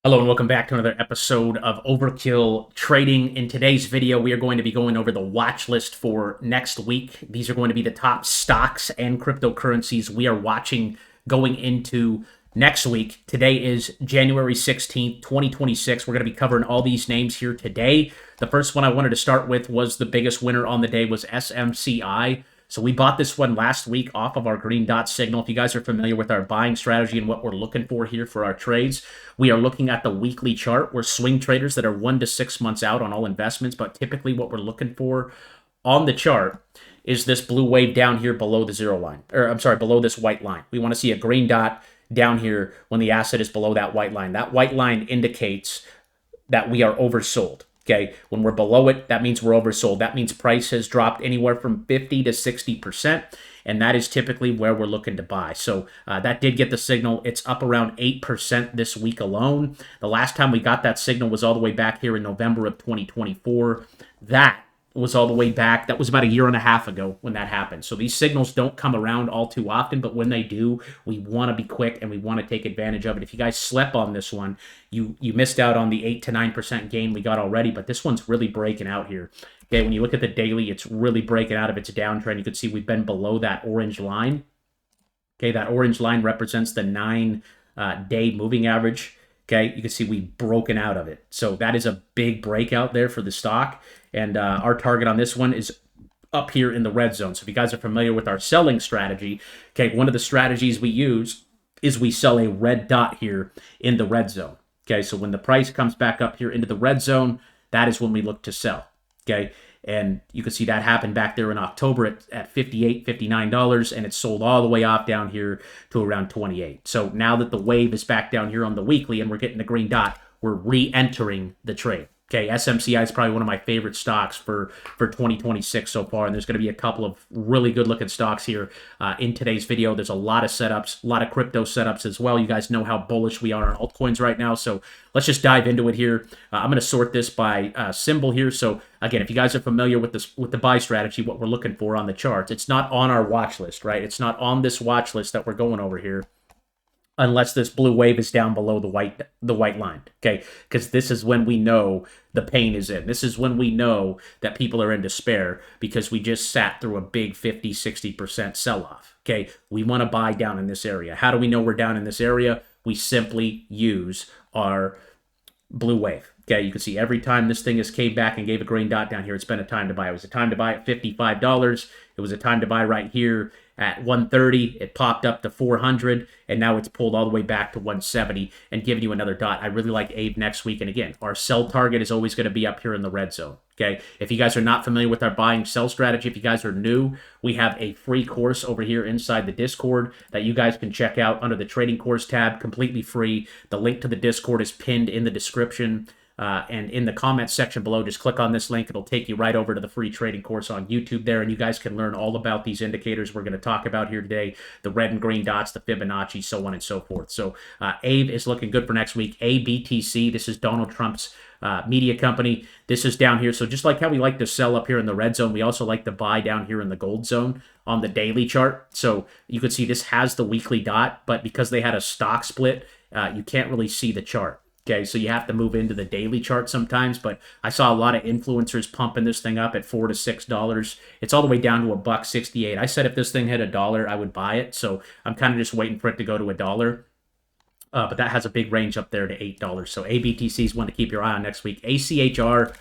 Hello and welcome back to another episode of Overkill Trading. In today's video, we are going to be going over the watch list for next week. These are going to be the top stocks and cryptocurrencies we are watching going into next week. Today is January 16th, 2026. We're going to be covering all these names here today. The first one I wanted to start with was the biggest winner on the day was SMCI. So we bought this one last week off of our green dot signal. If you guys are familiar with our buying strategy and what we're looking for here for our trades, we are looking at the weekly chart. We're swing traders that are 1 to 6 months out on all investments, but typically what we're looking for on the chart is this blue wave down here below the zero line, or I'm sorry, below this white line. We want to see a green dot down here when the asset is below that white line. That white line indicates that we are oversold. Okay, when we're below it, that means we're oversold. That means price has dropped anywhere from 50 to 60%, and that is typically where we're looking to buy. So that did get the signal. It's up around 8% this week alone. The last time we got that signal was all the way back here in November of 2024. That was all the way back. That was about a year and a half ago when that happened. So these signals don't come around all too often, but when they do, we want to be quick and we want to take advantage of it. If you guys slept on this one, you missed out on the 8 to 9% gain we got already, but this one's really breaking out here. Okay, when you look at the daily, it's really breaking out of its downtrend. You can see we've been below that orange line. Okay, that orange line represents the 9-day moving average. Okay, you can see we've broken out of it. So that is a big breakout there for the stock. And our target on this one is up here in the red zone. So if you guys are familiar with our selling strategy, okay, one of the strategies we use is we sell a red dot here in the red zone. Okay, so when the price comes back up here into the red zone, that is when we look to sell. Okay, and you can see that happened back there in October at $58, $59, and it sold all the way off down here to around 28. So now that the wave is back down here on the weekly and we're getting the green dot, we're re-entering the trade. Okay, SMCI is probably one of my favorite stocks for 2026 so far, and there's going to be a couple of really good-looking stocks here in today's video. There's a lot of setups, a lot of crypto setups as well. You guys know how bullish we are on altcoins right now, so let's just dive into it here. I'm going to sort this by symbol here. So again, if you guys are familiar with the buy strategy, what we're looking for on the charts, it's not on our watch list, right? It's not on this watch list that we're going over here, unless this blue wave is down below the white line, okay? Because this is when we know the pain is in. This is when we know that people are in despair because we just sat through a big 50, 60% sell-off, okay? We want to buy down in this area. How do we know we're down in this area? We simply use our blue wave. Okay, you can see every time this thing has came back and gave a green dot down here, it's been a time to buy. It was a time to buy at $55. It was a time to buy right here at 130. It popped up to 400, and now it's pulled all the way back to 170 and giving you another dot. I really like Abe next week. And again, our sell target is always going to be up here in the red zone. Okay, if you guys are not familiar with our buying sell strategy, if you guys are new, we have a free course over here inside the Discord that you guys can check out under the trading course tab, completely free. The link to the Discord is pinned in the description. And in the comments section below, just click on this link. It'll take you right over to the free trading course on YouTube there, and you guys can learn all about these indicators we're going to talk about here today, the red and green dots, the Fibonacci, so on and so forth. So AVE is looking good for next week. ABTC, this is Donald Trump's media company. This is down here. So just like how we like to sell up here in the red zone, we also like to buy down here in the gold zone on the daily chart. So you can see this has the weekly dot, but because they had a stock split, you can't really see the chart. Okay, so you have to move into the daily chart sometimes, but I saw a lot of influencers pumping this thing up at $4 to $6. It's all the way down to $1.68. I said if this thing hit $1, I would buy it. So I'm kind of just waiting for it to go to $1. But that has a big range up there to $8. So ABTC is one to keep your eye on next week. ACHR,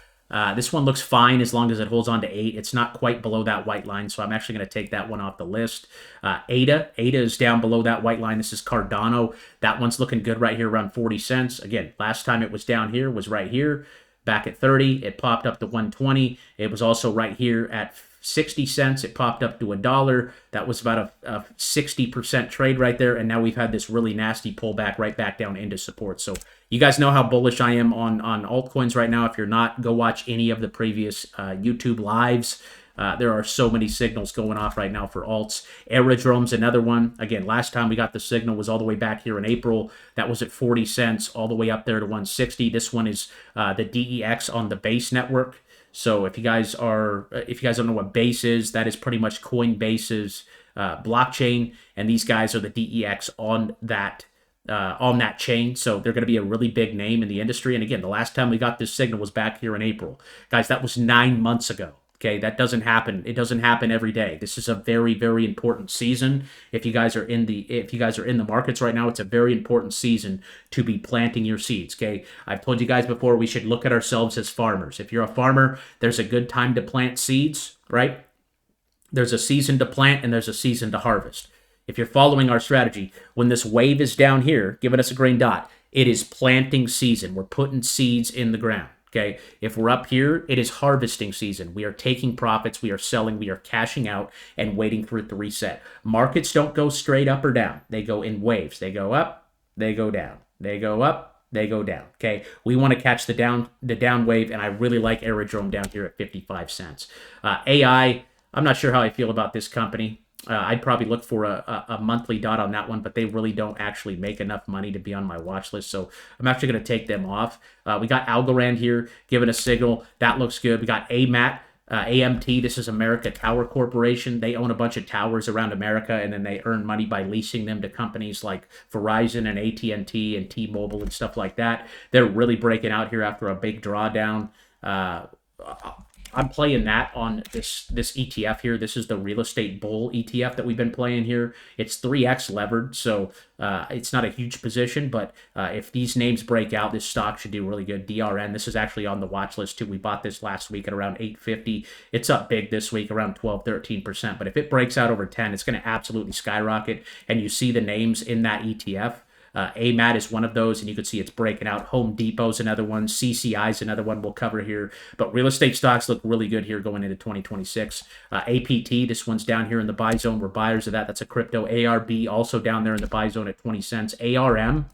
this one looks fine as long as it holds on to 8. It's not quite below that white line, so I'm actually going to take that one off the list. ADA is down below that white line. This is Cardano. That one's looking good right here around 40 cents. Again, last time it was down here was right here, back at 30. It popped up to 120. It was also right here at 60 cents. It popped up to $1. That was about a 60% trade right there. And now we've had this really nasty pullback right back down into support. So you guys know how bullish I am on altcoins right now. If you're not, go watch any of the previous YouTube lives. There are so many signals going off right now for alts. Aerodrome's another one. Again, last time we got the signal was all the way back here in April. That was at 40 cents, all the way up there to 160. This one is the DEX on the Base network. So if you guys don't know what Base is, that is pretty much Coinbase's blockchain, and these guys are the DEX on that on that chain. So they're going to be a really big name in the industry. And again, the last time we got this signal was back here in April. Guys, that was 9 months ago. Okay, that doesn't happen. It doesn't happen every day. This is a very, very important season. If you guys are in the markets right now, it's a very important season to be planting your seeds. Okay, I've told you guys before we should look at ourselves as farmers. If you're a farmer, there's a good time to plant seeds, right? There's a season to plant and there's a season to harvest. If you're following our strategy, when this wave is down here, giving us a green dot, it is planting season. We're putting seeds in the ground. Okay, if we're up here, it is harvesting season. We are taking profits, we are selling, we are cashing out and waiting for it to reset. Markets don't go straight up or down. They go in waves. They go up, they go down. They go up, they go down. Okay, we want to catch the down wave, and I really like Aerodrome down here at 55 cents. AI, I'm not sure how I feel about this company. I'd probably look for a monthly dot on that one, but they really don't actually make enough money to be on my watch list, so I'm actually going to take them off. We got Algorand here giving a signal. That looks good. We got AMT. This is America Tower Corporation. They own a bunch of towers around America, and then they earn money by leasing them to companies like Verizon and AT&T and T-Mobile and stuff like that. They're really breaking out here after a big drawdown. I'm playing that on this ETF here. This is the real estate bull ETF that we've been playing here. It's 3x levered, so it's not a huge position, but if these names break out, this stock should do really good. DRN, this is actually on the watch list too. We bought this last week at around 850. It's up big this week, around 12-13%, but if it breaks out over 10, it's going to absolutely skyrocket, and you see the names in that ETF. AMAT is one of those, and you can see it's breaking out. Home Depot's another one. CCI is another one we'll cover here. But real estate stocks look really good here going into 2026. APT, this one's down here in the buy zone. We're buyers of that. That's a crypto. ARB also down there in the buy zone at 20 cents. ARM,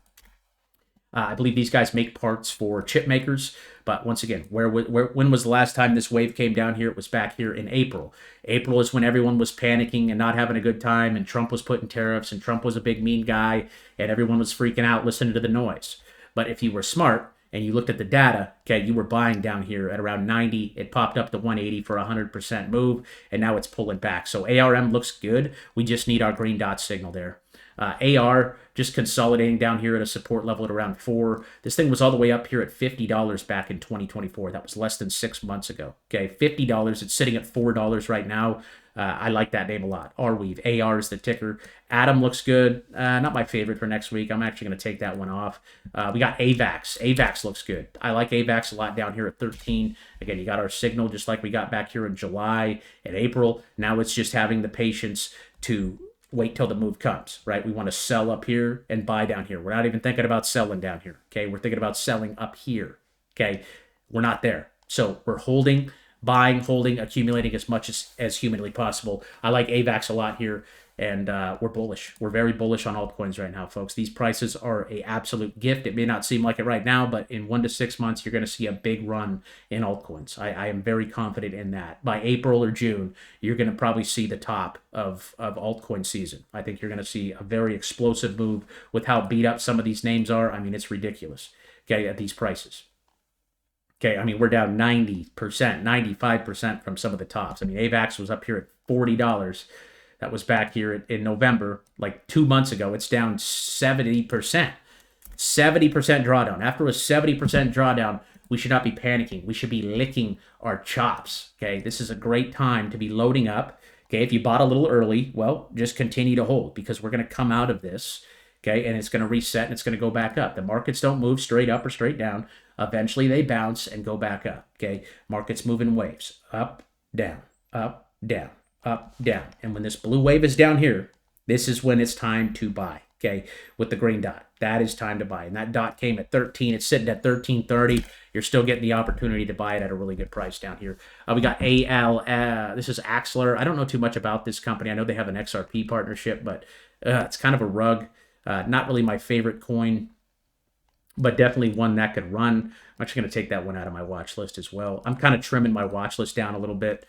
I believe these guys make parts for chip makers. But once again, when was the last time this wave came down here? It was back here in April. April is when everyone was panicking and not having a good time, and Trump was putting tariffs, and Trump was a big mean guy, and everyone was freaking out listening to the noise. But if you were smart and you looked at the data, okay, you were buying down here at around 90. It popped up to 180 for a 100% move, and now it's pulling back. So ARM looks good. We just need our green dot signal there. AR just consolidating down here at a support level at around 4. This thing was all the way up here at $50 back in 2024. That was less than 6 months ago. Okay, $50. It's sitting at $4 right now. I like that name a lot. Arweave. AR is the ticker. Atom looks good. Not my favorite for next week. I'm actually going to take that one off. We got AVAX. AVAX looks good. I like AVAX a lot down here at 13. Again, you got our signal just like we got back here in July and April. Now it's just having the patience to wait till the move comes, right? We want to sell up here and buy down here. We're not even thinking about selling down here, okay? We're thinking about selling up here, okay? We're not there. So we're holding, buying, holding, accumulating as much as humanly possible. I like AVAX a lot here, and we're bullish. We're very bullish on altcoins right now, folks. These prices are an absolute gift. It may not seem like it right now, but in 1 to 6 months, you're going to see a big run in altcoins. I am very confident in that. By April or June, you're going to probably see the top of altcoin season. I think you're going to see a very explosive move with how beat up some of these names are. I mean, it's ridiculous, okay, at these prices. Okay, I mean, we're down 90%, 95% from some of the tops. I mean, AVAX was up here at $40. That was back here in November, like 2 months ago. It's down 70%. 70% drawdown. After a 70% drawdown, we should not be panicking. We should be licking our chops. Okay, this is a great time to be loading up. Okay, if you bought a little early, well, just continue to hold because we're going to come out of this. Okay, and it's going to reset and it's going to go back up. The markets don't move straight up or straight down. Eventually, they bounce and go back up. Okay, markets move in waves. Up, down, up, down. Up, down. And when this blue wave is down here, this is when it's time to buy, okay, with the green dot. That is time to buy. And that dot came at 13. It's sitting at 13.30. You're still getting the opportunity to buy it at a really good price down here. We got this is Axler. I don't know too much about this company. I know they have an XRP partnership, but it's kind of a rug. Not really my favorite coin, but definitely one that could run. I'm actually going to take that one out of my watch list as well. I'm kind of trimming my watch list down a little bit.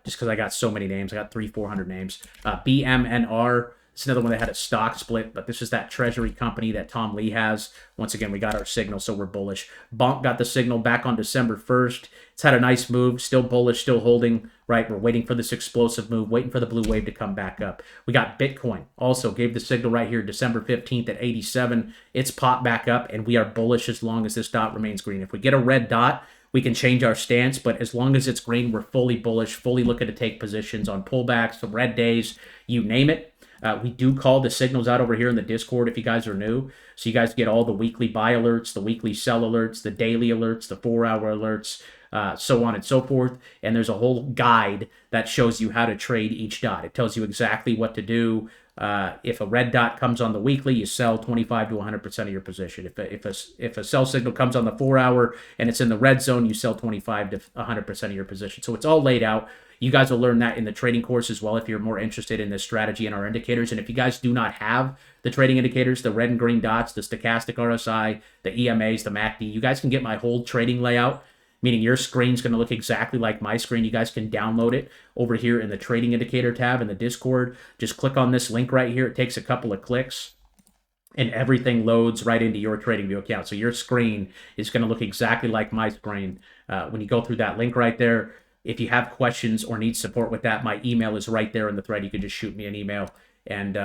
Just because I got so many names. I got 300-400 names. BMNR, it's another one that had a stock split, but this is that treasury company that Tom Lee has. Once again, we got our signal, so we're bullish. Bonk got the signal back on December 1st. It's had a nice move, still bullish, still holding. right? We're waiting for this explosive move, waiting for the blue wave to come back up. We got Bitcoin also gave the signal right here, December 15th at 87. It's popped back up, and we are bullish as long as this dot remains green. If we get a red dot, we can change our stance, but as long as it's green, we're fully bullish, fully looking to take positions on pullbacks, some red days, you name it. We do call the signals out over here in the Discord if you guys are new. So you guys get all the weekly buy alerts, the weekly sell alerts, the daily alerts, the 4-hour alerts, so on and so forth. And there's a whole guide that shows you how to trade each dot. It tells you exactly what to do. If a red dot comes on the weekly, you sell 25 to 100% of your position. If a sell signal comes on the 4-hour and it's in the red zone, you sell 25 to 100% of your position. So it's all laid out. You guys will learn that in the trading course as well if you're more interested in this strategy and our indicators. And if you guys do not have the trading indicators, the red and green dots, the stochastic RSI, the EMAs, the MACD, you guys can get my whole trading layout, meaning your screen's going to look exactly like my screen. You guys can download it over here in the trading indicator tab in the Discord. Just click on this link right here. It takes a couple of clicks and everything loads right into your TradingView account. So your screen is going to look exactly like my screen when you go through that link right there. If you have questions or need support with that, my email is right there in the thread. You can just shoot me an email and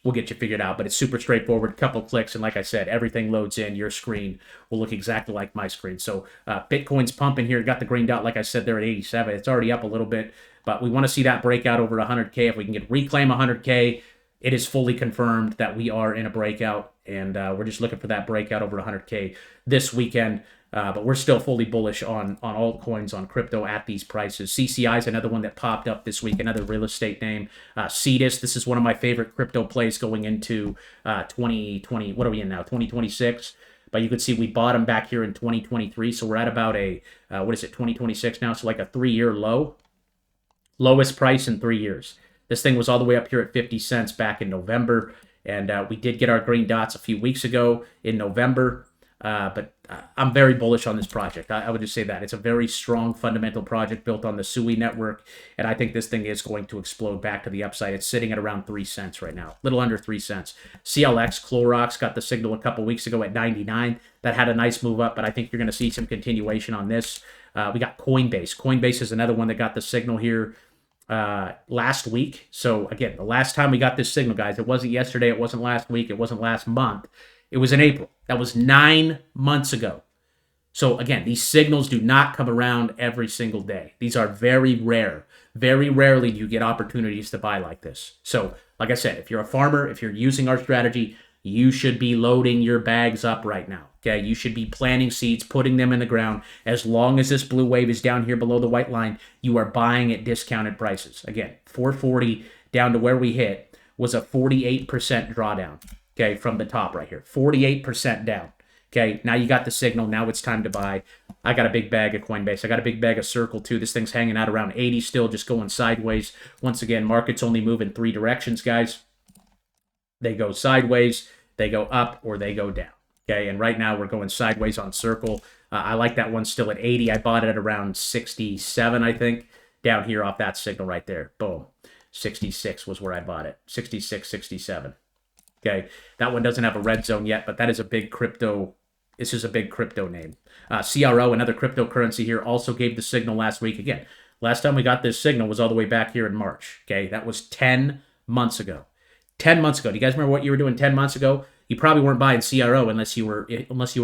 we'll get you figured out. But it's super straightforward, couple clicks, and like I said, everything loads in. Your screen will look exactly like my screen. So Bitcoin's pumping here. Got the green dot, like I said, there at 87. It's already up a little bit, but we want to see that breakout over 100K. If we can reclaim 100K, it is fully confirmed that we are in a breakout, and we're just looking for that breakout over 100K this weekend. But we're still fully bullish on altcoins, on crypto at these prices. CCI is another one that popped up this week, another real estate name. Cetus, this is one of my favorite crypto plays going into 2020. What are we in now? 2026. But you can see we bought them back here in 2023. So we're at about a, 2026 now? So like a 3-year low. Lowest price in 3 years. This thing was all the way up here at 50 cents back in November. And we did get our green dots a few weeks ago in November. But I'm very bullish on this project. I would just say that. It's a very strong fundamental project built on the SUI network, and I think this thing is going to explode back to the upside. It's sitting at around 3 cents right now, a little under 3 cents. CLX, Clorox, got the signal a couple weeks ago at 99. That had a nice move up, but I think you're going to see some continuation on this. We got Coinbase. Coinbase is another one that got the signal here last week. So, again, the last time we got this signal, guys, it wasn't yesterday, it wasn't last week, it wasn't last month. It was in April. That was 9 months ago. So again, these signals do not come around every single day. These are very rare. Very rarely do you get opportunities to buy like this. So like I said, if you're a farmer, if you're using our strategy, you should be loading your bags up right now. Okay, you should be planting seeds, putting them in the ground. As long as this blue wave is down here below the white line, you are buying at discounted prices. Again, 440 down to where we hit was a 48% drawdown. Okay, from the top right here, 48% down. Okay, now you got the signal. Now it's time to buy. I got a big bag of Coinbase. I got a big bag of Circle too. This thing's hanging out around 80 still, just going sideways. Once again, markets only move in 3 directions, guys. They go sideways, they go up, or they go down. Okay, and right now we're going sideways on Circle. I like that one still at 80. I bought it at around 67, I think, down here off that signal right there. Boom. 66 was where I bought it. 66, 67. Okay, that one doesn't have a red zone yet, but that is a big crypto. This is a big crypto name. CRO, another cryptocurrency here, also gave the signal last week. Again, last time we got this signal was all the way back here in March. Okay, that was 10 months ago. 10 months ago. Do you guys remember what you were doing 10 months ago? You probably weren't buying CRO unless you were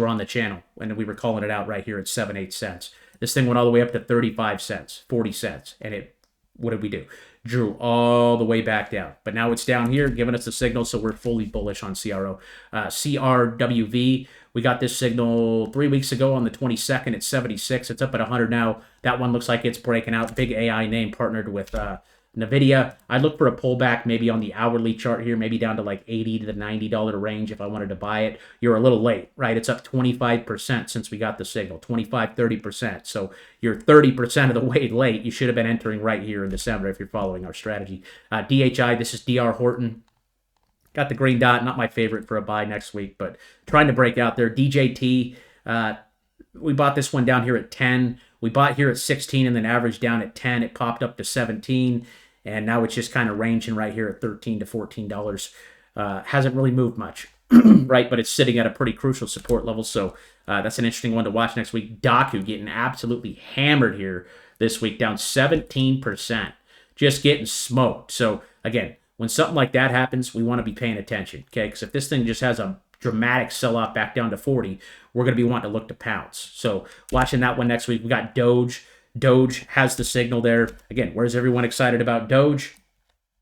on the channel, and we were calling it out right here at 7-8 cents. This thing went all the way up to 35 cents, 40 cents, and what did we do? Drew all the way back down. But now it's down here, giving us the signal, so we're fully bullish on CRO. CRWV, we got this signal 3 weeks ago on the 22nd at 76. It's up at 100 now. That one looks like it's breaking out. Big AI name partnered with NVIDIA. I'd look for a pullback maybe on the hourly chart here, maybe down to like $80 to the $90 range if I wanted to buy it. You're a little late, right? It's up 25% since we got the signal, 25, 30%. So you're 30% of the way late. You should have been entering right here in December if you're following our strategy. DHI, this is DR Horton. Got the green dot, not my favorite for a buy next week, but trying to break out there. DJT, we bought this one down here at 10. We bought here at 16 and then averaged down at 10. It popped up to 17. And now it's just kind of ranging right here at $13 to $14. Hasn't really moved much, right? But it's sitting at a pretty crucial support level. So that's an interesting one to watch next week. Daku getting absolutely hammered here. this week, down 17%. Just getting smoked. So again, when something like that happens, we want to be paying attention, okay? Because if this thing just has a dramatic sell-off back down to 40, we're going to be wanting to look to pounce. So watching that one next week. We got Doge. Doge has the signal there. Again, where's everyone excited about Doge?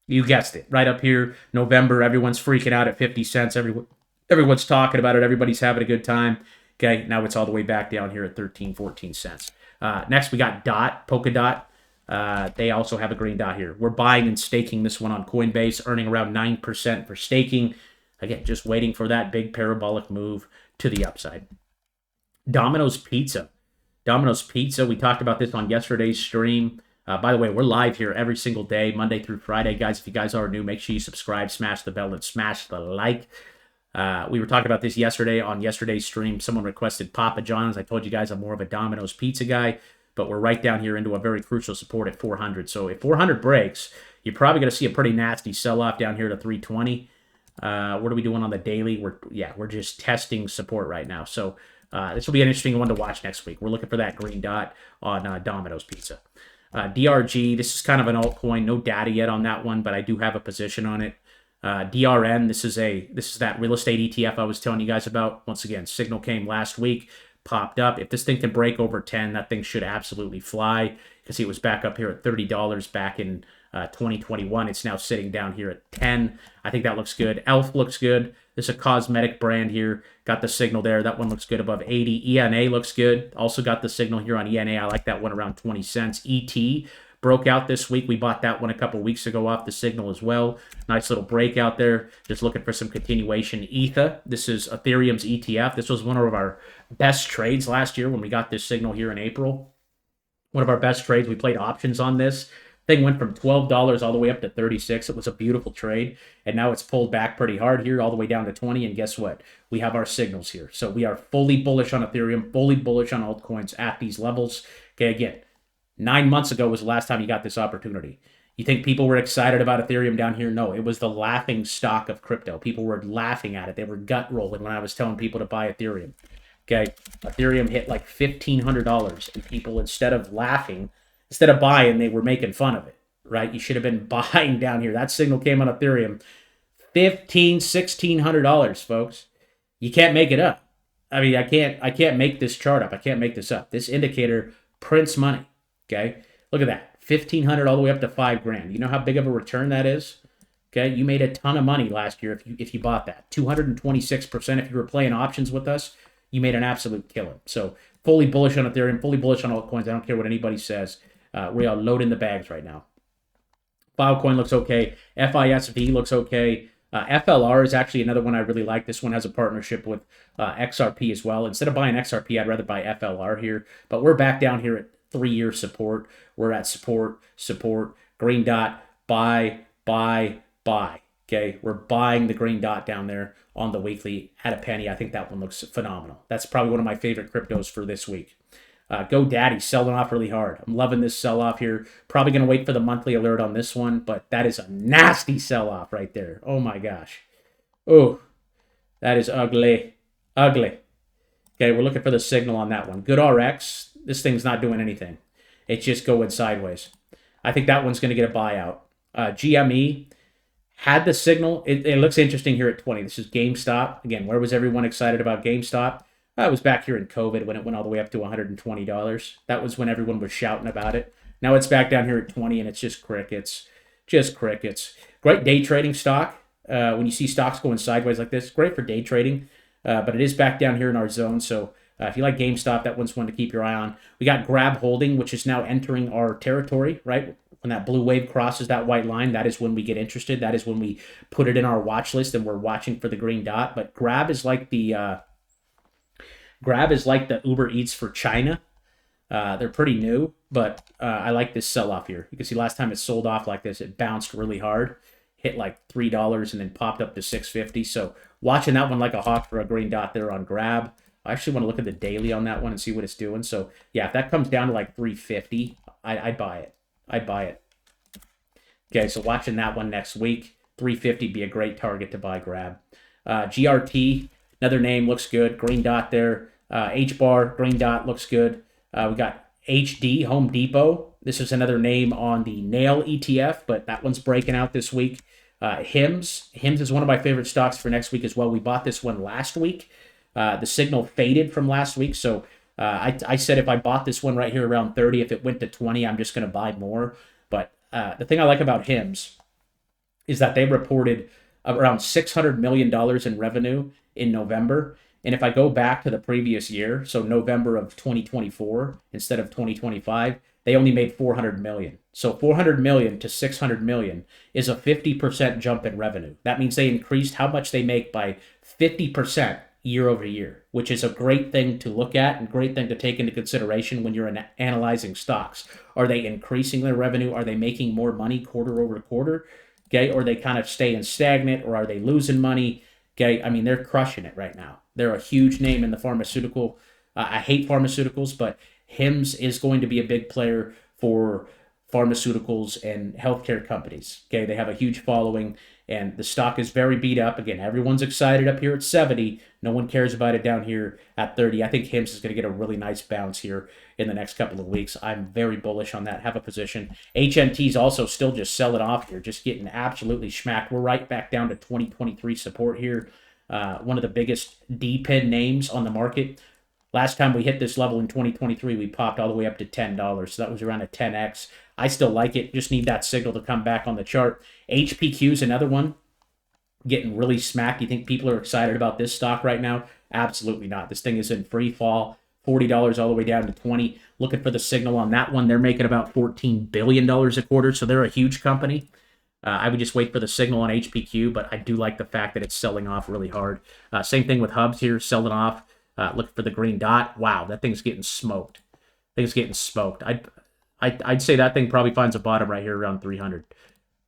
You guessed it. Right up here, November, everyone's freaking out at 50 cents. Everyone's talking about it. Everybody's having a good time. Okay, now it's all the way back down here at 13, 14 cents. Next, we got Polkadot. They also have a green dot here. We're buying and staking this one on Coinbase, earning around 9% for staking. Again, just waiting for that big parabolic move to the upside. Domino's Pizza. Domino's Pizza, we talked about this on yesterday's stream. By the way, we're live here every single day, Monday through Friday. Guys, if you guys are new, make sure you subscribe, smash the bell, and smash the like. We were talking about this yesterday on yesterday's stream. Someone requested Papa John's. I told you guys I'm more of a Domino's Pizza guy, but we're right down here into a very crucial support at 400. So if 400 breaks, you're probably going to see a pretty nasty sell-off down here to 320. What are we doing on the daily? We're just testing support right now. So this will be an interesting one to watch next week. We're looking for that green dot on Domino's Pizza. DRG, this is kind of an altcoin. No data yet on that one, but I do have a position on it. DRN, this is that real estate ETF I was telling you guys about. Once again, signal came last week, popped up. If this thing can break over 10, that thing should absolutely fly. Because it was back up here at $30 back in 2021. It's now sitting down here at 10. I think that looks good. ELF looks good. This is a cosmetic brand here. Got the signal there. That one looks good above 80. ENA looks good. Also got the signal here on ENA. I like that one around 20 cents. ET broke out this week. We bought that one a couple weeks ago off the signal as well. Nice little breakout there. Just looking for some continuation. ETHA, this is Ethereum's ETF. This was one of our best trades last year when we got this signal here in April. One of our best trades. We played options on this. Thing went from $12 all the way up to 36. It was a beautiful trade. And now it's pulled back pretty hard here all the way down to 20. And guess what? We have our signals here. So we are fully bullish on Ethereum, fully bullish on altcoins at these levels. Okay, again, 9 months ago was the last time you got this opportunity. You think people were excited about Ethereum down here? No, it was the laughing stock of crypto. People were laughing at it. They were gut rolling when I was telling people to buy Ethereum. Okay, Ethereum hit like $1,500, and people, instead of laughing, instead of buying, they were making fun of it, right? You should have been buying down here. That signal came on Ethereum, $1,500, $1,600, folks. You can't make it up. I mean, I can't make this chart up. I can't make this up. This indicator prints money. Okay, look at that, 1,500 all the way up to $5,000. You know how big of a return that is? Okay, you made a ton of money last year if you bought that. 226% if you were playing options with us. You made an absolute killer. So fully bullish on Ethereum, fully bullish on altcoins. I don't care what anybody says. We are loading the bags right now. Filecoin looks okay. FISV looks okay. FLR is actually another one I really like. This one has a partnership with XRP as well. Instead of buying XRP, I'd rather buy FLR here. But we're back down here at 3-year support. We're at support, green dot, buy. Okay, we're buying the green dot down there on the weekly at a penny. I think that one looks phenomenal. That's probably one of my favorite cryptos for this week. GoDaddy selling off really hard. I'm loving this sell-off here. Probably going to wait for the monthly alert on this one, but that is a nasty sell-off right there. Oh my gosh. Oh, that is ugly. Ugly. Okay, we're looking for the signal on that one. GoodRx, this thing's not doing anything. It's just going sideways. I think that one's going to get a buyout. GME had the signal. It looks interesting here at 20. This is GameStop. Again, where was everyone excited about GameStop? It was back here in COVID when it went all the way up to $120. That was when everyone was shouting about it. Now it's back down here at 20, and it's just crickets. Just crickets. Great day trading stock. When you see stocks going sideways like this, great for day trading. But it is back down here in our zone. So if you like GameStop, that one's one to keep your eye on. We got Grab Holding, which is now entering our territory, right? When that blue wave crosses that white line, that is when we get interested. That is when we put it in our watch list and we're watching for the green dot. But Grab is like the Uber Eats for China. They're pretty new, but I like this sell-off here. You can see last time it sold off like this, it bounced really hard, hit like $3 and then popped up to $6.50. So watching that one like a hawk for a green dot there on Grab. I actually want to look at the daily on that one and see what it's doing. So yeah, if that comes down to like 350, I'd buy it. I'd buy it. Okay, so watching that one next week, 350 be a great target to buy Grab. GRT, another name, looks good. Green dot there. HBAR, green dot, looks good. We got HD, Home Depot. This is another name on the Nail ETF, but that one's breaking out this week. HIMS is one of my favorite stocks for next week as well. We bought this one last week. The signal faded from last week, so I said if I bought this one right here around 30, if it went to 20, I'm just going to buy more. But the thing I like about HIMS is that they reported around $600 million in revenue in November. And if I go back to the previous year, so November of 2024 instead of 2025, they only made 400 million. So 400 million to 600 million is a 50% jump in revenue. That means they increased how much they make by 50% year over year, which is a great thing to look at and great thing to take into consideration when you're analyzing stocks. Are they increasing their revenue? Are they making more money quarter over quarter? Okay, or they kind of staying stagnant, or are they losing money? Okay, I mean, they're crushing it right now. They're a huge name in the pharmaceutical. I hate pharmaceuticals, but HIMS is going to be a big player for pharmaceuticals and healthcare companies. Okay, they have a huge following, and the stock is very beat up. Again, everyone's excited up here at 70. No one cares about it down here at 30. I think HIMS is going to get a really nice bounce here in the next couple of weeks. I'm very bullish on that. Have a position. HNT is also still just selling off here, just getting absolutely smacked. We're right back down to 2023 support here. One of the biggest D-pin names on the market. Last time we hit this level in 2023, we popped all the way up to $10. So that was around a 10x. I still like it. Just need that signal to come back on the chart. HPQ is another one getting really smacked. You think people are excited about this stock right now? Absolutely not. This thing is in free fall. $40 all the way down to 20. Looking for the signal on that one. They're making about $14 billion a quarter, so they're a huge company. I would just wait for the signal on HPQ, but I do like the fact that it's selling off really hard. Same thing with Hubs here, selling off. Looking for the green dot. Wow, that thing's getting smoked. I'd say that thing probably finds a bottom right here around 300.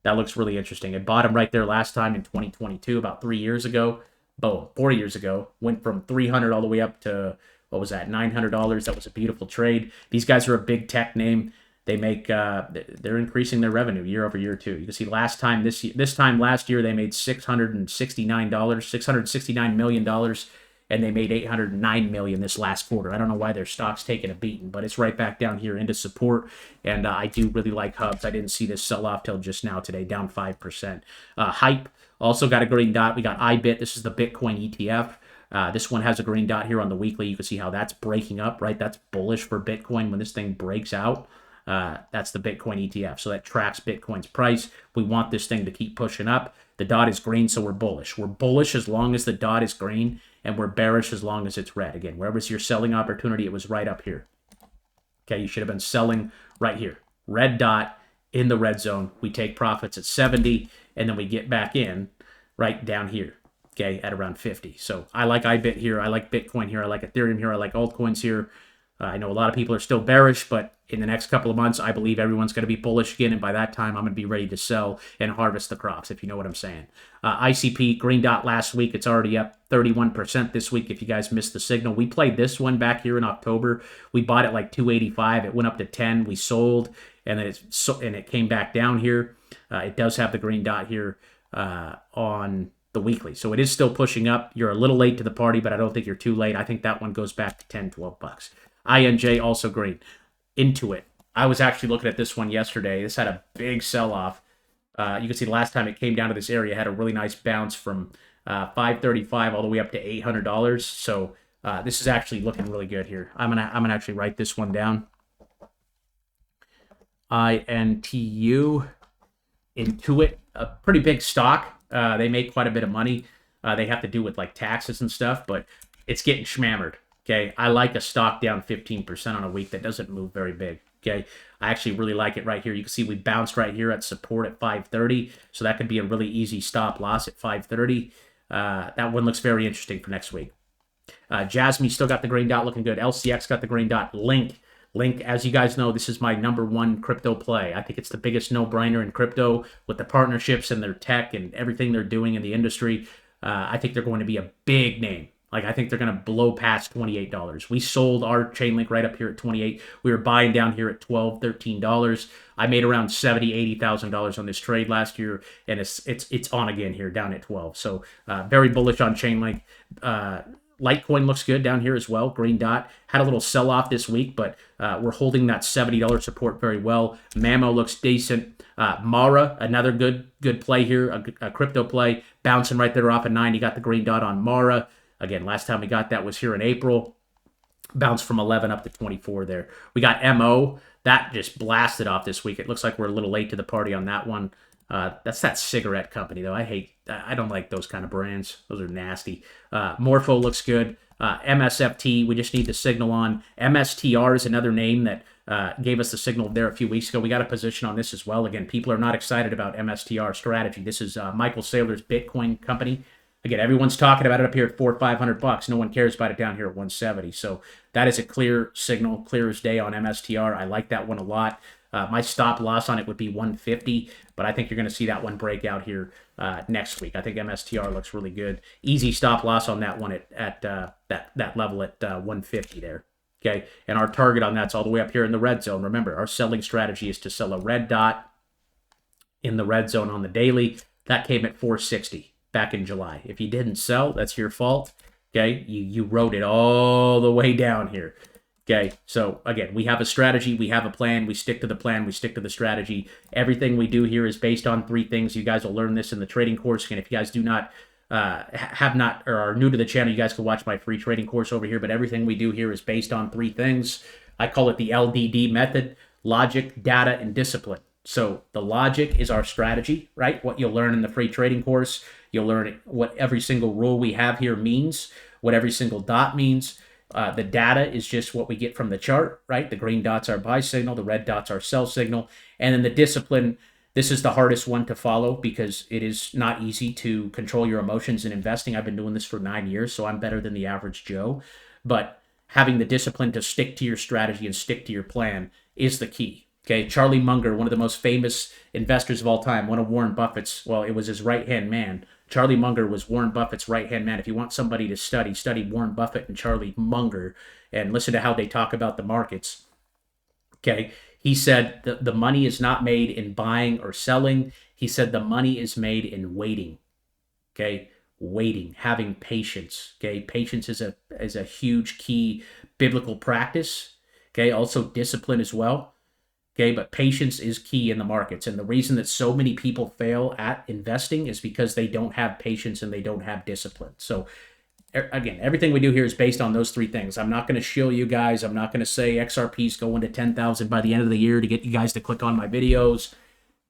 That looks really interesting. It bottomed right there last time in 2022, about 3 years ago. Boom, 4 years ago. Went from 300 all the way up to, what was that, $900. That was a beautiful trade. These guys are a big tech name. They make, they're increasing their revenue year over year too. You can see last time last year they made $669 million, and they made $809 million this last quarter. I don't know why their stock's taking a beating, but it's right back down here into support. And I do really like Hubs. I didn't see this sell off till just now today, down 5%. Hype also got a green dot. We got IBIT. This is the Bitcoin ETF. This one has a green dot here on the weekly. You can see how that's breaking up, right? That's bullish for Bitcoin when this thing breaks out. That's the Bitcoin ETF. So that tracks Bitcoin's price. We want this thing to keep pushing up. The dot is green, so we're bullish. We're bullish as long as the dot is green, and we're bearish as long as it's red. Again, wherever's your selling opportunity, it was right up here. Okay, you should have been selling right here. Red dot in the red zone. We take profits at 70, and then we get back in right down here, okay, at around 50. So I like IBIT here. I like Bitcoin here. I like Ethereum here. I like altcoins here. I know a lot of people are still bearish, but in the next couple of months, I believe everyone's going to be bullish again, and by that time, I'm going to be ready to sell and harvest the crops, if you know what I'm saying. ICP, green dot last week. It's already up 31% this week if you guys missed the signal. We played this one back here in October. We bought it like 285. It went up to 10. We sold, and then it came back down here. It does have the green dot here on the weekly. So it is still pushing up. You're a little late to the party, but I don't think you're too late. I think that one goes back to 10, 12 bucks. INJ also green. Intuit. I was actually looking at this one yesterday. This had a big sell-off. You can see the last time it came down to this area, it had a really nice bounce from $535 all the way up to $800. So this is actually looking really good here. I'm gonna actually write this one down. INTU. Intuit, a pretty big stock. They make quite a bit of money. They have to do with like taxes and stuff, but it's getting schmammered. Okay, I like a stock down 15% on a week that doesn't move very big. Okay, I actually really like it right here. You can see we bounced right here at support at 530, so that could be a really easy stop loss at 530. That one looks very interesting for next week. Jasmine still got the green dot looking good. LCX got the green dot. Link, as you guys know, this is my #1 crypto play. I think it's the biggest no-brainer in crypto with the partnerships and their tech and everything they're doing in the industry. I think they're going to be a big name. Like, I think they're going to blow past $28. We sold our Chainlink right up here at 28. We were buying down here at $12, $13. I made around $70,000, $80,000 on this trade last year, and it's on again here down at 12. So very bullish on Chainlink. Litecoin looks good down here as well. Green dot. Had a little sell-off this week, but we're holding that $70 support very well. Mammo looks decent. Mara, another good play here, a crypto play, bouncing right there off of 90. Got the green dot on Mara. Again, last time we got that was here in April. Bounced from 11 up to 24 there. We got MO. That just blasted off this week. It looks like we're a little late to the party on that one. That's that cigarette company, though. I don't like those kind of brands. Those are nasty. Morpho looks good. MSFT, we just need the signal on. MSTR is another name that gave us the signal there a few weeks ago. We got a position on this as well. Again, people are not excited about MSTR strategy. This is Michael Saylor's Bitcoin company. Again, everyone's talking about it up here at $400 or $500. No one cares about it down here at 170. So that is a clear signal, clear as day on MSTR. I like that one a lot. My stop loss on it would be 150, but I think you're going to see that one break out here next week. I think MSTR looks really good. Easy stop loss on that one at that level at 150 there. Okay, and our target on that's all the way up here in the red zone. Remember, our selling strategy is to sell a red dot in the red zone on the daily. That came at 460 back in July. If you didn't sell, that's your fault. Okay, you rode it all the way down here. Okay, so again, we have a strategy, we have a plan, we stick to the plan, we stick to the strategy. Everything we do here is based on three things. You guys will learn this in the trading course. And if you guys do not have not or are new to the channel, you guys can watch my free trading course over here. But everything we do here is based on three things. I call it the LDD method: logic, data, and discipline. So the logic is our strategy, right? What you'll learn in the free trading course. You'll learn what every single rule we have here means, what every single dot means. The data is just what we get from the chart, right? The green dots are buy signal, the red dots are sell signal. And then the discipline, this is the hardest one to follow because it is not easy to control your emotions in investing. I've been doing this for 9 years, so I'm better than the average Joe. But having the discipline to stick to your strategy and stick to your plan is the key. Okay, Charlie Munger, one of the most famous investors of all time, one of Warren Buffett's, well, it was his right-hand man. Charlie Munger was Warren Buffett's right-hand man. If you want somebody to study Warren Buffett and Charlie Munger and listen to how they talk about the markets. Okay, he said the money is not made in buying or selling. He said the money is made in waiting. Okay, waiting, having patience. Okay, patience is a huge key biblical practice. Okay, also discipline as well. Okay, but patience is key in the markets. And the reason that so many people fail at investing is because they don't have patience and they don't have discipline. So again, everything we do here is based on those three things. I'm not going to shill you guys. I'm not going to say XRP's going to 10,000 by the end of the year to get you guys to click on my videos.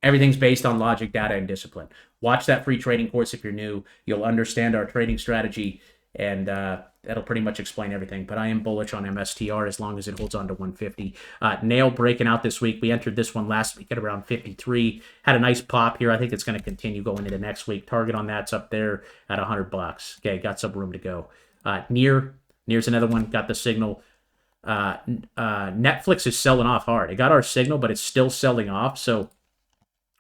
Everything's based on logic, data, and discipline. Watch that free trading course if you're new. You'll understand our trading strategy, and that'll pretty much explain everything. But I am bullish on MSTR as long as it holds on to 150. Nail breaking out this week. We entered this one last week at around 53. Had a nice pop here. I think it's going to continue going into next week. Target on that's up there at $100. Okay, got some room to go. Near's another one. Got the signal. Netflix is selling off hard. It got our signal, but it's still selling off. So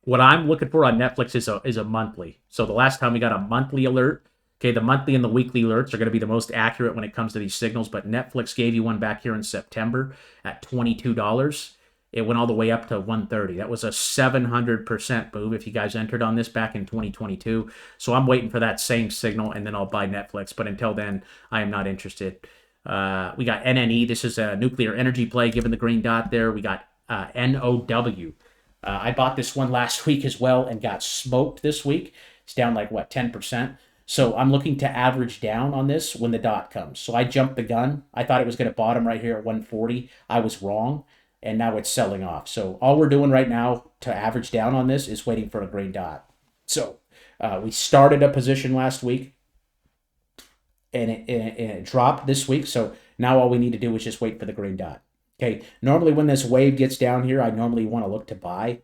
what I'm looking for on Netflix is a monthly. So the last time we got a monthly alert. Okay, the monthly and the weekly alerts are going to be the most accurate when it comes to these signals, but Netflix gave you one back here in September at $22. It went all the way up to $130. That was a 700% move if you guys entered on this back in 2022. So I'm waiting for that same signal, and then I'll buy Netflix. But until then, I am not interested. We got NNE. This is a nuclear energy play, given the green dot there. We got NOW. I bought this one last week as well and got smoked this week. It's down like, what, 10%? So I'm looking to average down on this when the dot comes. So I jumped the gun. I thought it was going to bottom right here at 140. I was wrong, and now it's selling off. So all we're doing right now to average down on this is waiting for a green dot. So we started a position last week, and it dropped this week. So now all we need to do is just wait for the green dot. Okay, normally when this wave gets down here, I normally want to look to buy.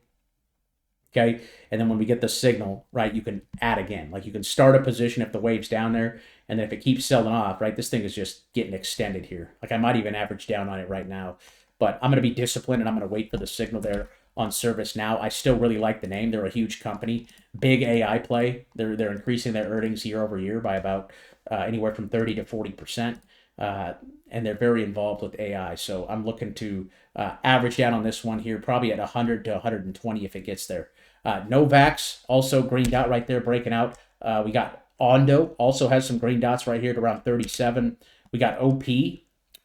Okay, and then when we get the signal, right, you can add again. Like you can start a position if the wave's down there, and then if it keeps selling off, right, this thing is just getting extended here. Like I might even average down on it right now, but I'm going to be disciplined and I'm going to wait for the signal there on ServiceNow. I still really like the name. They're a huge company, big AI play. They're increasing their earnings year over year by about anywhere from 30 to 40%, and they're very involved with AI. So I'm looking to average down on this one here, probably at 100 to 120 if it gets there. Novax, also green dot right there breaking out. We got Ondo also has some green dots right here at around 37. We got OP,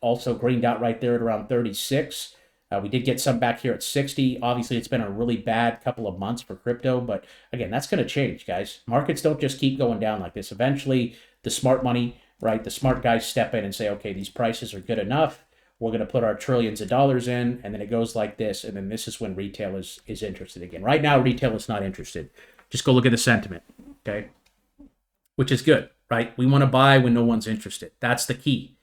also green dot right there at around 36. We did get some back here at 60. Obviously, it's been a really bad couple of months for crypto, but again, that's going to change, guys. Markets don't just keep going down like this. Eventually, the smart money, right, the smart guys step in and say, okay, these prices are good enough. We're going to put our trillions of dollars in, and then it goes like this, and then this is when retail is interested again. Right now, retail is not interested. Just go look at the sentiment, okay? Which is good, right? We want to buy when no one's interested. That's the key.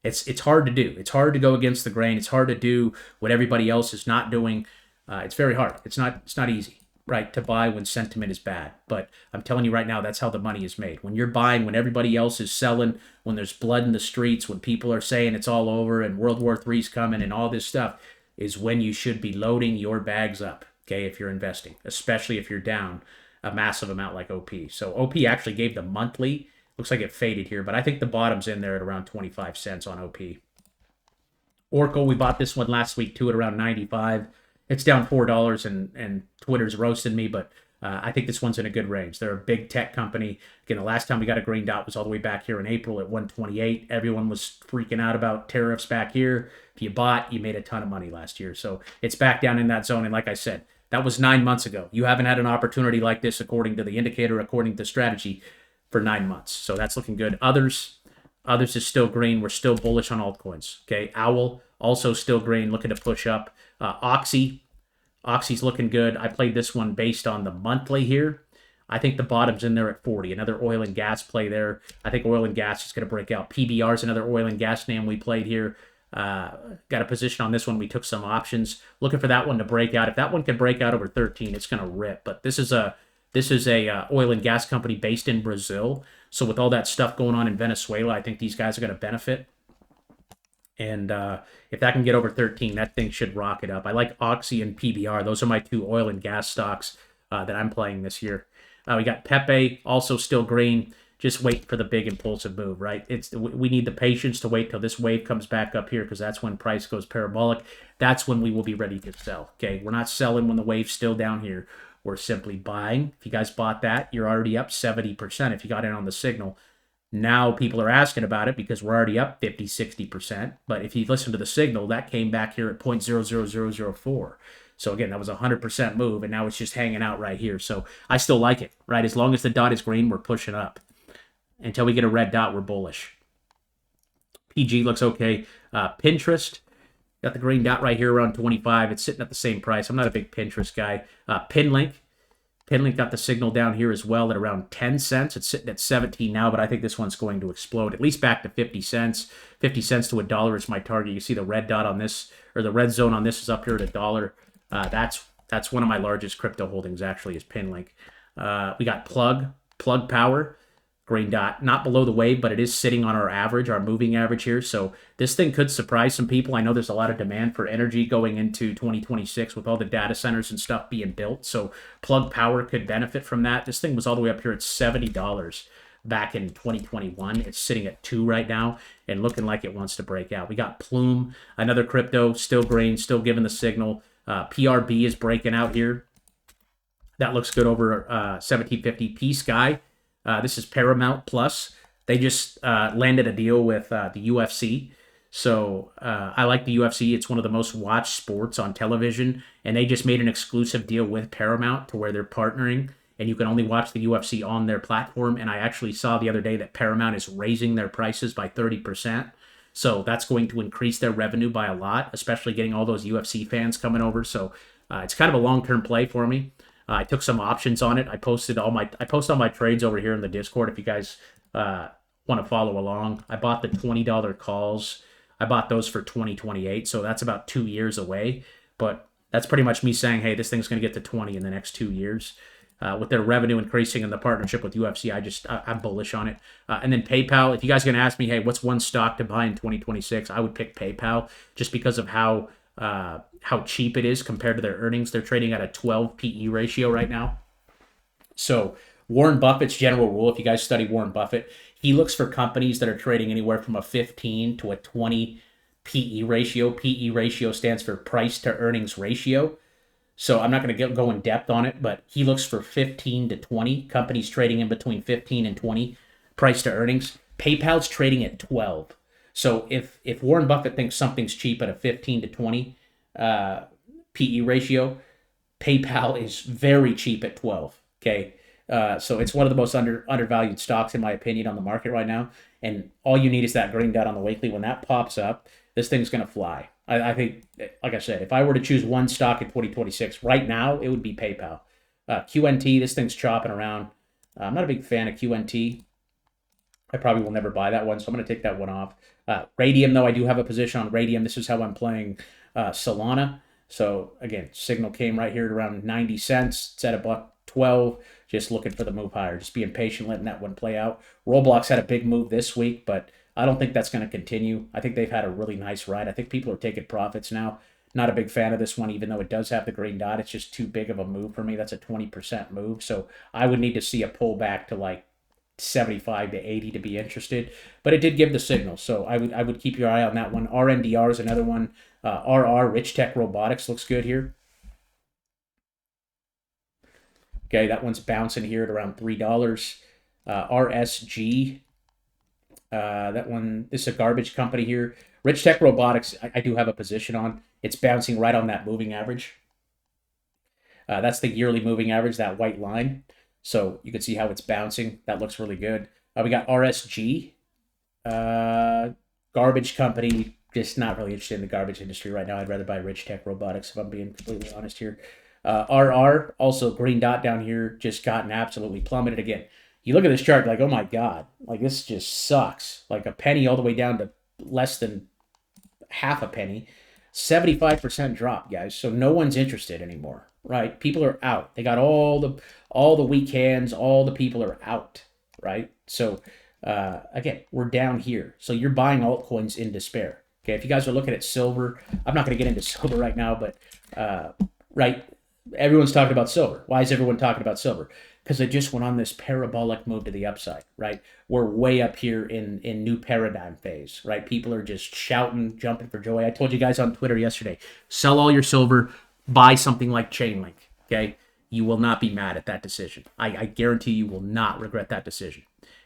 It's hard to do. It's hard to go against the grain. It's hard to do what everybody else is not doing. It's very hard. It's not easy, right, to buy when sentiment is bad. But I'm telling you right now, that's how the money is made. When you're buying, when everybody else is selling, when there's blood in the streets, when people are saying it's all over and World War III's coming and all this stuff, is when you should be loading your bags up, okay, if you're investing, especially if you're down a massive amount like OP. So OP actually gave the monthly. Looks like it faded here, but I think the bottom's in there at around 25 cents on OP. Oracle, we bought this one last week too at around 95. It's down $4 and Twitter's roasting me, but I think this one's in a good range. They're a big tech company. Again, the last time we got a green dot was all the way back here in April at 128. Everyone was freaking out about tariffs back here. If you bought, you made a ton of money last year. So it's back down in that zone. And like I said, that was 9 months ago. You haven't had an opportunity like this according to the indicator, according to strategy, for 9 months. So that's looking good. Others is still green. We're still bullish on altcoins. Okay. Owl also still green, looking to push up. Oxy's looking good. I played this one based on the monthly here. I think the bottom's in there at 40. Another oil and gas play there. I think oil and gas is going to break out. PBR is another oil and gas name we played here. Got a position on this one. We took some options. Looking for that one to break out. If that one can break out over 13, it's going to rip. But this is a oil and gas company based in Brazil. So with all that stuff going on in Venezuela, I think these guys are going to benefit. And if that can get over 13, that thing should rocket up. I like Oxy and PBR. Those are my two oil and gas stocks that I'm playing this year. We got Pepe, also still green. Just wait for the big impulsive move, right? We need the patience to wait till this wave comes back up here because that's when price goes parabolic. That's when we will be ready to sell, okay? We're not selling when the wave's still down here. We're simply buying. If you guys bought that, you're already up 70% if you got in on the signal. Now people are asking about it because we're already up 50, 60%. But if you listen to the signal, that came back here at 0.00004. So again, that was a 100% move, and now it's just hanging out right here. So I still like it, right? As long as the dot is green, we're pushing up. Until we get a red dot, we're bullish. PG looks okay. Pinterest, got the green dot right here around 25. It's sitting at the same price. I'm not a big Pinterest guy. Pinlink got the signal down here as well at around 10 cents. It's sitting at 17 now, but I think this one's going to explode, at least back to 50 cents. 50 cents to $1 is my target. You see the red dot on this, or the red zone on this is up here at $1. That's one of my largest crypto holdings, actually, is Pinlink. We got Plug Power. Green dot, not below the wave, but it is sitting on our average, our moving average here. So this thing could surprise some people. I know there's a lot of demand for energy going into 2026 with all the data centers and stuff being built. So Plug Power could benefit from that. This thing was all the way up here at $70 back in 2021. It's sitting at $2 right now and looking like it wants to break out. We got Plume, another crypto, still green, still giving the signal. PRB is breaking out here. That looks good over 1750. P-Sky. This is Paramount Plus. They just landed a deal with the UFC. So I like the UFC. It's one of the most watched sports on television. And they just made an exclusive deal with Paramount to where they're partnering. And you can only watch the UFC on their platform. And I actually saw the other day that Paramount is raising their prices by 30%. So that's going to increase their revenue by a lot, especially getting all those UFC fans coming over. So it's kind of a long-term play for me. I took some options on it. I post all my trades over here in the Discord if you guys want to follow along. I bought the $20 calls. I bought those for 2028, so that's about 2 years away. But that's pretty much me saying, hey, this thing's going to get to 20 in the next 2 years. With their revenue increasing and the partnership with UFC, I'm bullish on it. And then PayPal, if you guys are going to ask me, hey, what's one stock to buy in 2026, I would pick PayPal just because of how cheap it is compared to their earnings. They're trading at a 12 PE ratio right now. So Warren Buffett's general rule, if you guys study Warren Buffett, he looks for companies that are trading anywhere from a 15 to a 20 PE ratio. PE ratio stands for price to earnings ratio. So I'm not going to go in depth on it, but he looks for 15 to 20. Companies trading in between 15 and 20 price to earnings. PayPal's trading at 12. So if Warren Buffett thinks something's cheap at a 15 to 20 PE ratio, PayPal is very cheap at 12. Okay. So it's one of the most undervalued stocks, in my opinion, on the market right now. And all you need is that green dot on the weekly. When that pops up, this thing's going to fly. I think, like I said, if I were to choose one stock in 2026 right now, it would be PayPal. QNT, this thing's chopping around. I'm not a big fan of QNT. I probably will never buy that one, so I'm going to take that one off. Radium, though, I do have a position on Radium. This is how I'm playing Solana. So, again, signal came right here at around 90 cents. It's at $1.12. Just looking for the move higher. Just being patient, letting that one play out. Roblox had a big move this week, but I don't think that's going to continue. I think they've had a really nice ride. I think people are taking profits now. Not a big fan of this one, even though it does have the green dot. It's just too big of a move for me. That's a 20% move. So I would need to see a pullback to like 75 to 80 to be interested. But it did give the signal. So I would keep your eye on that one. RNDR is another one. RR, Rich Tech Robotics, looks good here. Okay, that one's bouncing here at around $3. RSG. That one, this is a garbage company here. Rich Tech Robotics, I do have a position on. It's bouncing right on that moving average. That's the yearly moving average, that white line. So you can see how it's bouncing. That looks really good. We got RSG. Garbage company. Just not really interested in the garbage industry right now. I'd rather buy Rich Tech Robotics, if I'm being completely honest here. RR, also green dot down here, just gotten absolutely plummeted again. You look at this chart like, oh my God, like this just sucks. Like a penny all the way down to less than half a penny. 75% drop, guys. So no one's interested anymore, right? People are out. They got all the weak hands. All the people are out, right? So again, we're down here. So you're buying altcoins in despair. Okay, if you guys are looking at silver, I'm not going to get into silver right now, but right, everyone's talking about silver. Why is everyone talking about silver? Because it just went on this parabolic move to the upside, right? We're way up here in new paradigm phase, right? People are just shouting, jumping for joy. I told you guys on Twitter yesterday, sell all your silver, buy something like Chainlink, okay? You will not be mad at that decision. I guarantee you will not regret that decision,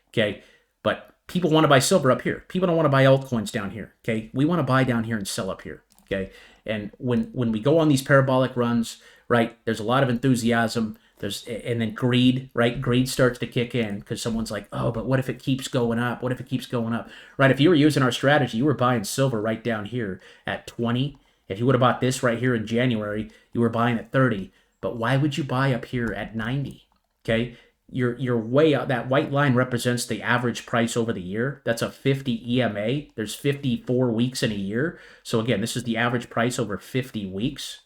okay? But people want to buy silver up here. People don't want to buy altcoins down here, okay? We want to buy down here and sell up here, okay? And when we go on these parabolic runs, right, there's a lot of enthusiasm. And then greed, right? Greed starts to kick in because someone's like, oh, but what if it keeps going up? What if it keeps going up? Right? If you were using our strategy, you were buying silver right down here at 20. If you would have bought this right here in January, you were buying at 30. But why would you buy up here at 90? Okay? You're way out. That white line represents the average price over the year. That's a 50 EMA. There's 54 weeks in a year. So again, this is the average price over 50 weeks.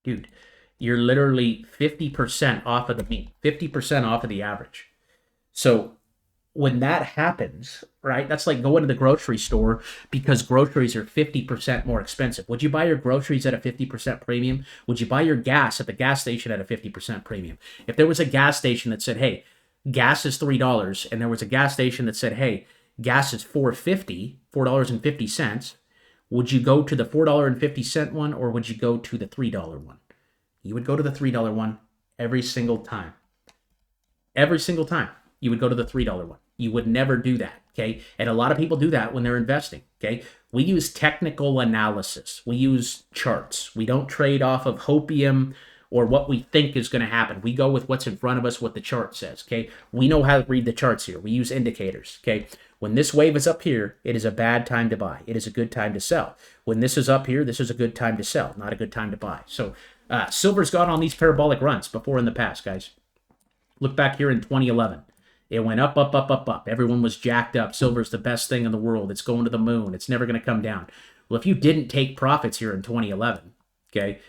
Dude, you're literally 50% off of the mean, 50% off of the average. So when that happens, right, that's like going to the grocery store because groceries are 50% more expensive. Would you buy your groceries at a 50% premium? Would you buy your gas at the gas station at a 50% premium? If there was a gas station that said, hey, gas is $3, and there was a gas station that said, hey, gas is $4.50, would you go to the $4.50 one or would you go to the $3 one? You would go to the $3 one every single time. Every single time you would go to the $3 one. You would never do that, okay? And a lot of people do that when they're investing, okay? We use technical analysis. We use charts. We don't trade off of hopium or what we think is going to happen. We go with what's in front of us, what the chart says, okay? We know how to read the charts here. We use indicators, okay? When this wave is up here, it is a bad time to buy. It is a good time to sell. When this is up here, this is a good time to sell, not a good time to buy. So silver's gone on these parabolic runs before in the past, guys. Look back here in 2011. It went up, up, up, up, up. Everyone was jacked up. Silver's the best thing in the world. It's going to the moon. It's never going to come down. Well, if you didn't take profits here in 2011, okay,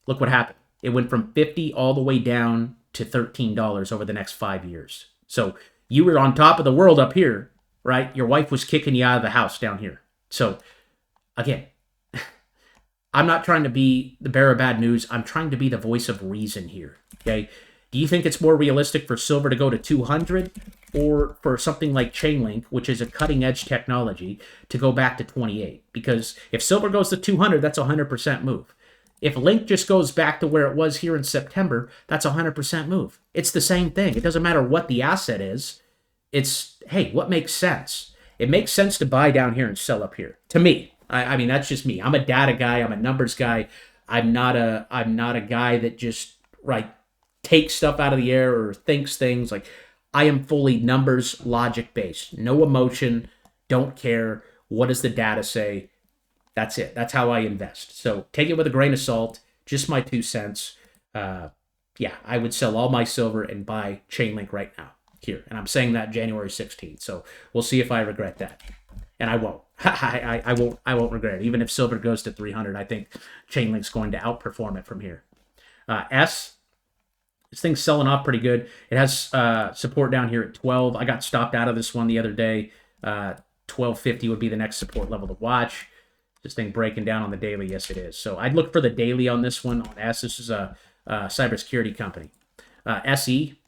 look what happened. It went from 50 all the way down to $13 over the next 5 years. So you were on top of the world up here, right? Your wife was kicking you out of the house down here. So again, I'm not trying to be the bearer of bad news. I'm trying to be the voice of reason here, okay? Do you think it's more realistic for silver to go to 200 or for something like Chainlink, which is a cutting-edge technology, to go back to 28? Because if silver goes to 200, that's a 100% move. If Link just goes back to where it was here in September, that's a 100% move. It's the same thing. It doesn't matter what the asset is. It's, hey, what makes sense? It makes sense to buy down here and sell up here. To me, I mean, that's just me. I'm a data guy. I'm a numbers guy. I'm not a guy that just takes stuff out of the air or thinks things. Like, I am fully numbers, logic based. No emotion. Don't care. What does the data say? That's it. That's how I invest. So take it with a grain of salt. Just my 2 cents. Yeah, I would sell all my silver and buy Chainlink right now here. And I'm saying that January 16th. So we'll see if I regret that. And I won't. I won't regret it. Even if silver goes to 300, I think Chainlink's going to outperform it from here. This thing's selling off pretty good. It has support down here at 12. I got stopped out of this one the other day. 1250 would be the next support level to watch. This thing breaking down on the daily, yes it is. So I'd look for the daily on this one. On S, this is a cybersecurity company. SE,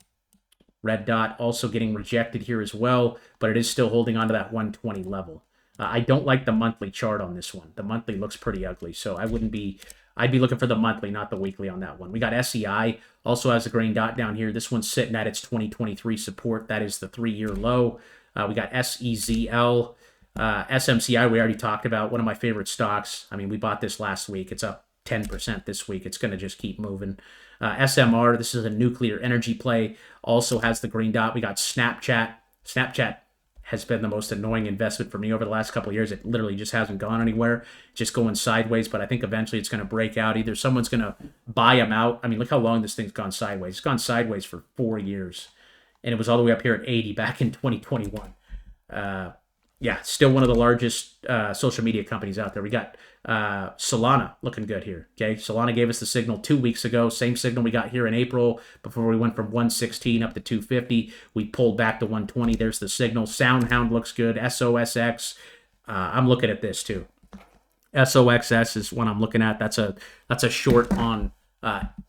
red dot, also getting rejected here as well, but it is still holding on to that 120 level. I don't like the monthly chart on this one. The monthly looks pretty ugly, so I'd be looking for the monthly, not the weekly on that one. We got SEI, also has a green dot down here. This one's sitting at its 2023 support. That is the 3-year low. We got SEZL. SMCI, we already talked about, one of my favorite stocks. I mean, we bought this last week. It's up 10% this week. It's going to just keep moving. SMR, this is a nuclear energy play, also has the green dot. We got Snapchat. Snapchat has been the most annoying investment for me over the last couple of years. It literally just hasn't gone anywhere. It's just going sideways, but I think eventually it's going to break out. Either someone's going to buy them out. I mean, look how long this thing's gone sideways. It's gone sideways for 4 years, and it was all the way up here at 80 back in 2021. Yeah, still one of the largest social media companies out there. We got Solana looking good here. Okay, Solana gave us the signal 2 weeks ago. Same signal we got here in April before we went from 116 up to 250. We pulled back to 120. There's the signal. SoundHound looks good. SOSX. I'm looking at this too. SOXS is one I'm looking at. That's a short on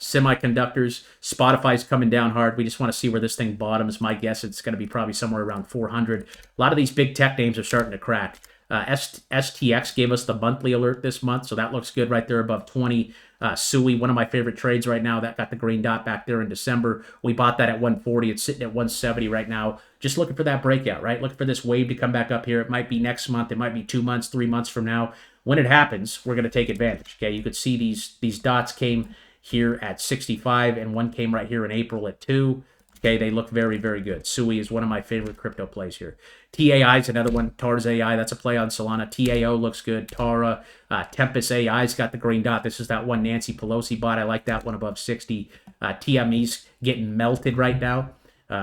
semiconductors. Spotify's coming down hard. We just want to see where this thing bottoms. My guess it's going to be probably somewhere around 400. A lot of these big tech names are starting to crack. STX gave us the monthly alert this month, so that looks good right there above 20. SUI, one of my favorite trades right now, that got the green dot back there in December. We bought that at 140. It's sitting at 170 right now. Just looking for that breakout, right? Looking for this wave to come back up here. It might be next month. It might be 2 months, 3 months from now. When it happens, we're going to take advantage. Okay, you could see these dots came here at 65, and one came right here in April at 2. Okay, they look very, very good. SUI is one of my favorite crypto plays here. TAI is another one. TARS AI, that's a play on Solana. TAO looks good. Tara. Tempest AI's got the green dot. This is that one Nancy Pelosi bought. I like that one above 60. TME's getting melted right now.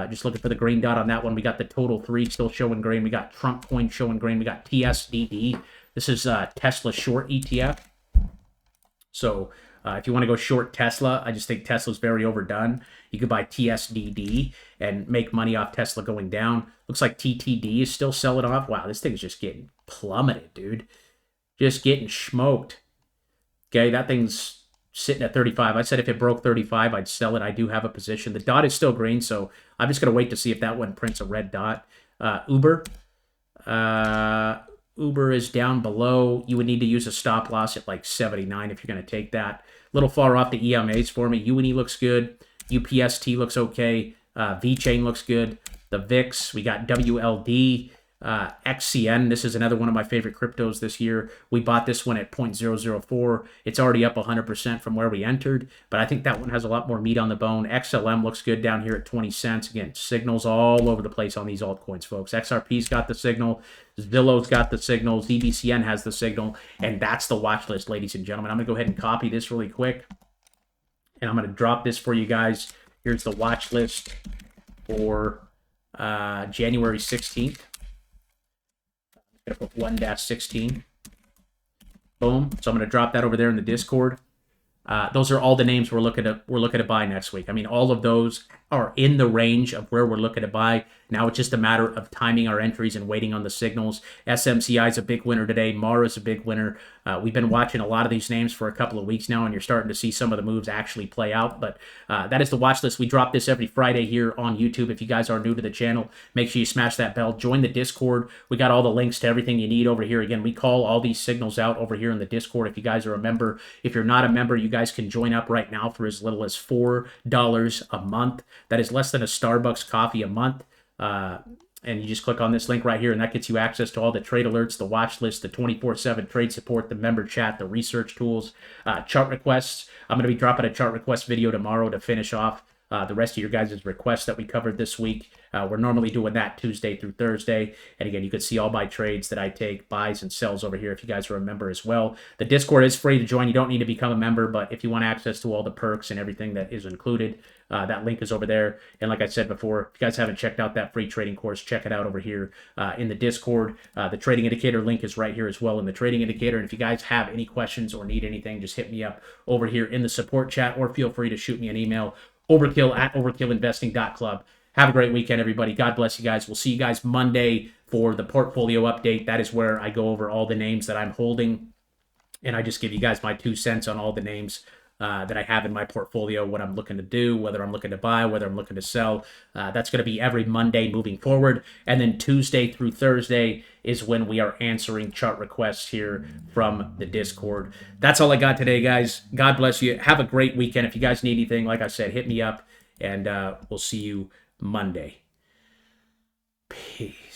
Just looking for the green dot on that one. We got the Total 3 still showing green. We got Trump Coin showing green. We got TSDD. This is Tesla short ETF. So if you want to go short Tesla, I just think Tesla's very overdone. You could buy TSDD and make money off Tesla going down. Looks like TTD is still selling off. Wow, this thing's just getting plummeted, dude. Just getting smoked. Okay, that thing's sitting at 35. I said if it broke 35, I'd sell it. I do have a position. The dot is still green, so I'm just going to wait to see if that one prints a red dot. Uber. Uber is down below. You would need to use a stop loss at like 79 if you're going to take that. A little far off the EMAs for me. UNE looks good. UPST looks okay. VChain looks good. The VIX, we got WLD. XCN, this is another one of my favorite cryptos this year. We bought this one at 0.004. It's already up 100% from where we entered, but I think that one has a lot more meat on the bone. XLM looks good down here at 20 cents. Again, signals all over the place on these altcoins, folks. XRP's got the signal. Zillow's got the signal. ZBCN has the signal, and that's the watch list, ladies and gentlemen. I'm going to go ahead and copy this really quick, and I'm going to drop this for you guys. Here's the watch list for January 16th. I'm going to put 1-16. Boom. So I'm going to drop that over there in the Discord. Those are all the names we're looking to buy next week. I mean, all of those are in the range of where we're looking to buy. Now it's just a matter of timing our entries and waiting on the signals. SMCI is a big winner today. Mara is a big winner. We've been watching a lot of these names for a couple of weeks now, and you're starting to see some of the moves actually play out. But that is the watch list. We drop this every Friday here on YouTube. If you guys are new to the channel, make sure you smash that bell. Join the Discord. We got all the links to everything you need over here. Again, we call all these signals out over here in the Discord. If you guys are a member, if you're not a member, you guys can join up right now for as little as $4 a month. That is less than a Starbucks coffee a month. And you just click on this link right here, and that gets you access to all the trade alerts, the watch list, the 24/7 trade support, the member chat, the research tools, chart requests. I'm going to be dropping a chart request video tomorrow to finish off the rest of your guys' requests that we covered this week. We're normally doing that Tuesday through Thursday. And again, you can see all my trades that I take, buys and sells over here if you guys are a member as well. The Discord is free to join. You don't need to become a member, but if you want access to all the perks and everything that is included, that link is over there. And like I said before, if you guys haven't checked out that free trading course, check it out over here in the Discord. The trading indicator link is right here as well in the trading indicator. And if you guys have any questions or need anything, just hit me up over here in the support chat, or feel free to shoot me an email, overkill@overkillinvesting.club. Have a great weekend, everybody. God bless you guys. We'll see you guys Monday for the portfolio update. That is where I go over all the names that I'm holding, and I just give you guys my 2 cents on all the names that I have in my portfolio, what I'm looking to do, whether I'm looking to buy, whether I'm looking to sell. That's going to be every Monday moving forward. And then Tuesday through Thursday is when we are answering chart requests here from the Discord. That's all I got today, guys. God bless you. Have a great weekend. If you guys need anything, like I said, hit me up, and we'll see you Monday. Peace.